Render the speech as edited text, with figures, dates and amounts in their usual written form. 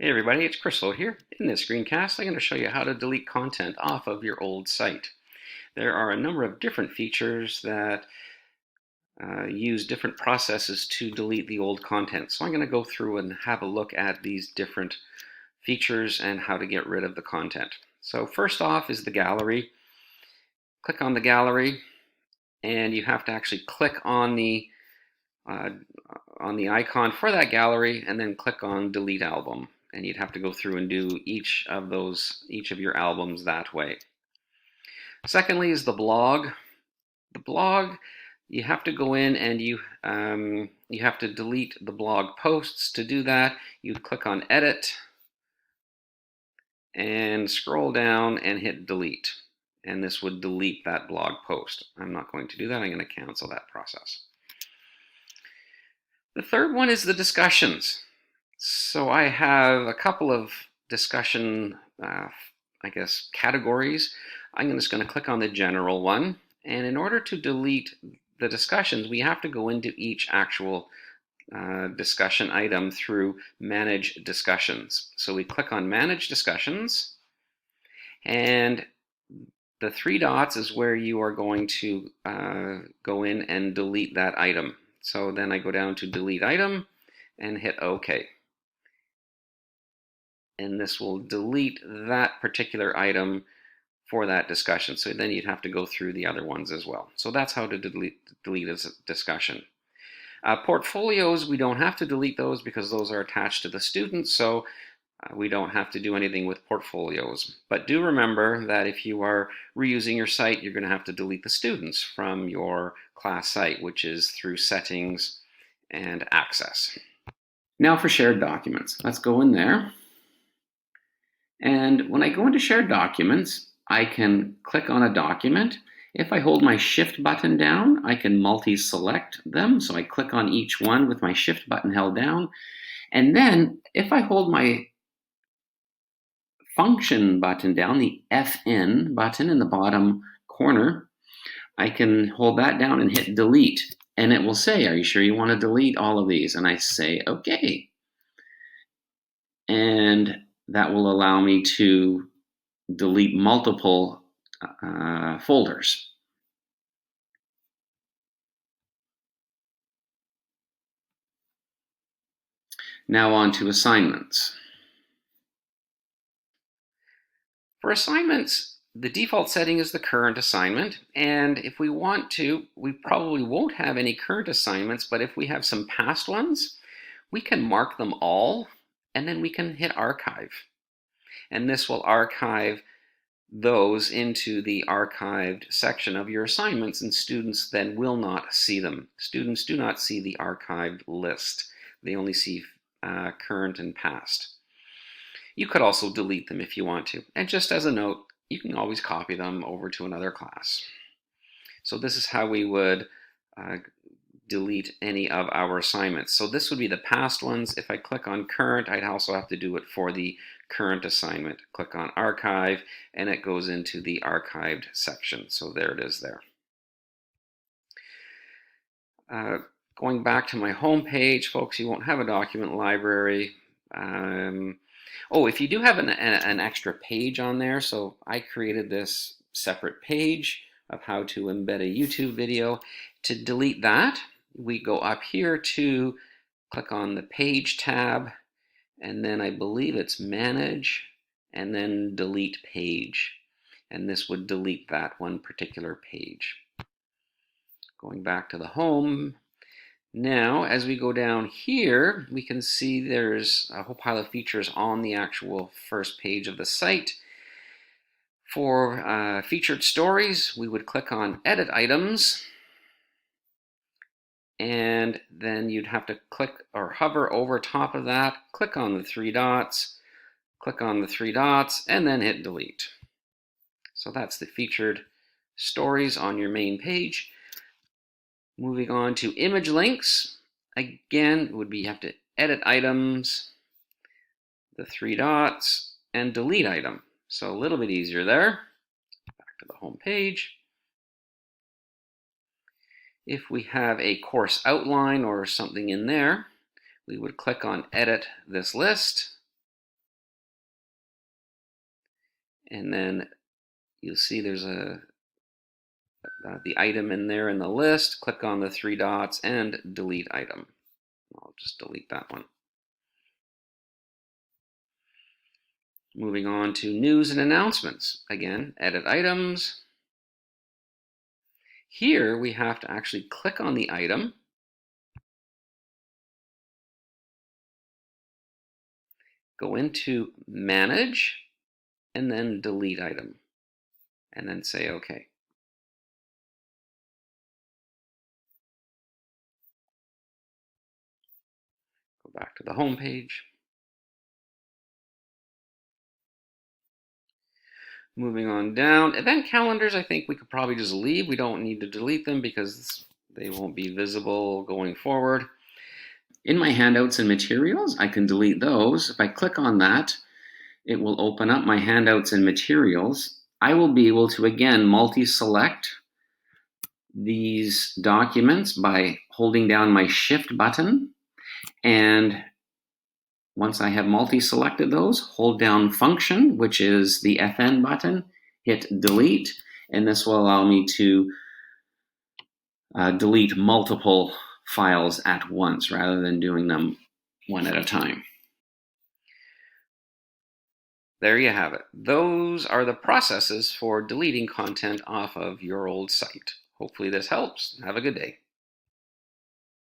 Hey everybody, it's Chris here. In this screencast, I'm going to show you how to delete content off of your old site. There are a number of different features that use different processes to delete the old content. So I'm going to go through and have a look at these different features and how to get rid of the content. So first off is the gallery. Click on the gallery and you have to actually click on the icon for that gallery and then click on delete album, and you'd have to go through and do each of your albums that way. Secondly is the blog. The blog, you have to go in and you have to delete the blog posts. To do that, you click on edit and scroll down and hit delete, and this would delete that blog post. I'm not going to do that. I'm going to cancel that process. The third one is the discussions. So I have a couple of discussion, categories. I'm just going to click on the general one. And in order to delete the discussions, we have to go into each actual discussion item through Manage Discussions. So we click on Manage Discussions, and the three dots is where you are going to go in and delete that item. So then I go down to Delete Item and hit OK. And this will delete that particular item for that discussion. So then you'd have to go through the other ones as well. So that's how to delete a discussion. Portfolios, we don't have to delete those because those are attached to the students, so we don't have to do anything with portfolios. But do remember that if you are reusing your site, you're going to have to delete the students from your class site, which is through Settings and Access. Now for shared documents. Let's go in there. And when I go into shared documents, I can click on a document. If I hold my Shift button down, I can multi-select them. So I click on each one with my Shift button held down. And then if I hold my Function button down, the FN button in the bottom corner, I can hold that down and hit delete. And it will say, are you sure you want to delete all of these? And I say, okay. And that will allow me to delete multiple folders. Now on to assignments. For assignments, the default setting is the current assignment, and if we want to, we probably won't have any current assignments, but if we have some past ones, we can mark them all, and then we can hit archive. And this will archive those into the archived section of your assignments, and students then will not see them. Students do not see the archived list. They only see current and past. You could also delete them if you want to. And just as a note, you can always copy them over to another class. So this is how we would delete any of our assignments. So this would be the past ones. If I click on current, I'd also have to do it for the current assignment. Click on archive, and it goes into the archived section. So there it is there. Going back to my home page, folks, you won't have a document library. Oh, if you do have an extra page on there, so I created this separate page of how to embed a YouTube video. To delete that, we go up here to click on the Page tab, and then I believe it's Manage, and then Delete Page. And this would delete that one particular page. Going back to the home. Now, as we go down here, we can see there's a whole pile of features on the actual first page of the site. For featured stories, we would click on Edit Items, and then you'd have to click or hover over top of that, click on the three dots, and then hit Delete. So that's the featured stories on your main page. Moving on to image links, again, would be you have to edit items, the three dots, and delete item. So a little bit easier there. Back to the home page. If we have a course outline or something in there, we would click on Edit this list, And then you'll see there's the item in there in the list. Click on the three dots and delete item. I'll just delete that one. Moving on to news and announcements. Again, edit items. Here we have to actually click on the item, go into manage, and then delete item, and then say OK. Go back to the home page. Moving on down, event calendars, I think we could probably just leave. We don't need to delete them because they won't be visible going forward. In my handouts and materials, I can delete those. If I click on that, it will open up my handouts and materials. I will be able to, again, multi-select these documents by holding down my Shift button. And once I have multi-selected those, hold down Function, which is the FN button, hit Delete, and this will allow me to delete multiple files at once rather than doing them one at a time. There you have it. Those are the processes for deleting content off of your old site. Hopefully this helps. Have a good day.